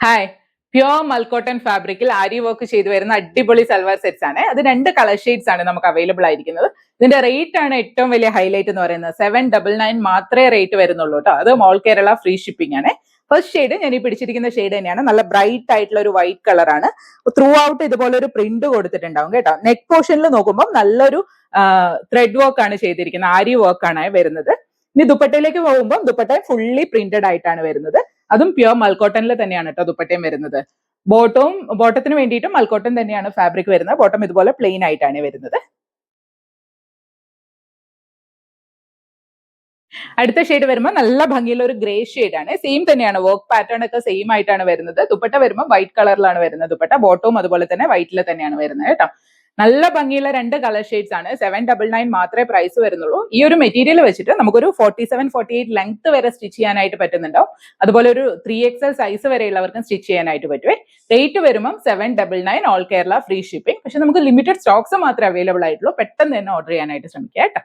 Hi, pure മൽക്കോട്ടൺ ഫാബ്രിക്കിൽ ആരി work ചെയ്തു വരുന്ന അടിപൊളി സൽവാർ സെറ്റ്സ് ആണ്. അത് 2 കളർ ഷെയ്ഡ്സ് ആണ് നമുക്ക് അവൈലബിൾ ആയിരിക്കുന്നത്. ഇതിന്റെ റേറ്റ് ആണ് ഏറ്റവും വലിയ ഹൈലൈറ്റ് എന്ന് പറയുന്നത്. 799 മാത്രമേ റേറ്റ് വരുന്നുള്ളൂ കേട്ടോ. അത് ഓൾ കേരള ഫ്രീ ഷിപ്പിംഗ് ആണ്. ഫസ്റ്റ് ഷെയ്ഡ് ഞാൻ ഈ പിടിച്ചിരിക്കുന്ന ഷെയ്ഡ് തന്നെയാണ്. നല്ല ബ്രൈറ്റ് ആയിട്ടുള്ള ഒരു വൈറ്റ് കളർ ആണ്. ത്രൂ ഔട്ട് ഇതുപോലെ ഒരു പ്രിന്റ് കൊടുത്തിട്ടുണ്ടാവും കേട്ടോ. നെക്ക് പോർഷനിൽ നോക്കുമ്പോൾ നല്ലൊരു ത്രെഡ് വർക്ക് ആണ് ചെയ്തിരിക്കുന്നത്. ആരി വർക്ക് ആണ് വരുന്നത്. ഇനി ദുപ്പട്ടയിലേക്ക് പോകുമ്പോൾ ദുപ്പട്ട ഫുള്ളി പ്രിന്റഡ് ആയിട്ടാണ് വരുന്നത്. അതും പ്യോർ മൽക്കോട്ടണിൽ തന്നെയാണ് കേട്ടോ ദുപ്പട്ടയും വരുന്നത്. ബോട്ടത്തിന് വേണ്ടിയിട്ടും മൽക്കോട്ടൺ തന്നെയാണ് ഫാബ്രിക് വരുന്നത്. ബോട്ടം ഇതുപോലെ പ്ലെയിൻ ആയിട്ടാണ് വരുന്നത്. അടുത്ത ഷെയ്ഡ് വരുമ്പോൾ നല്ല ഭംഗിയുള്ള ഒരു ഗ്രേ ഷെയ്ഡ് ആണ്. സെയിം തന്നെയാണ്, വർക്ക് പാറ്റേൺ ഒക്കെ സെയിം ആയിട്ടാണ് വരുന്നത്. ദുപ്പട്ട വരുമ്പോൾ വൈറ്റ് കളറിലാണ് വരുന്നത്. ദുപ്പട്ട ബോട്ടവും അതുപോലെ തന്നെ വൈറ്റിൽ തന്നെയാണ് വരുന്നത് കേട്ടോ. നല്ല ഭംഗിയുള്ള 2 കളർ ഷെയ്ഡ്സ് ആണ്. 799 മാത്രമേ പ്രൈസ് വരുന്നുള്ളൂ. ഈ ഒരു മെറ്റീരിയൽ വെച്ചിട്ട് നമുക്കൊരു 47-48 ലെങ്ത് വരെ സ്റ്റിച്ച് ചെയ്യാനായിട്ട് പറ്റുന്നുണ്ടാവും. അതുപോലെ ഒരു 3XL സൈസ് വരെയുള്ളവർക്കും സ്റ്റിച്ച് ചെയ്യാനായിട്ട് പറ്റുമേ. റേറ്റ് വരുമ്പോൾ 799 ഓൾ കേരള ഫ്രീ ഷിപ്പിംഗ്. പക്ഷെ നമുക്ക് ലിമിറ്റഡ് സ്റ്റോക്സ് മാത്രമേ അവൈലബിൾ ആയിട്ടുള്ളൂ. പെട്ടെന്ന് തന്നെ ഓർഡർ ചെയ്യാനായിട്ട് ശ്രമിക്കുക കേട്ടോ.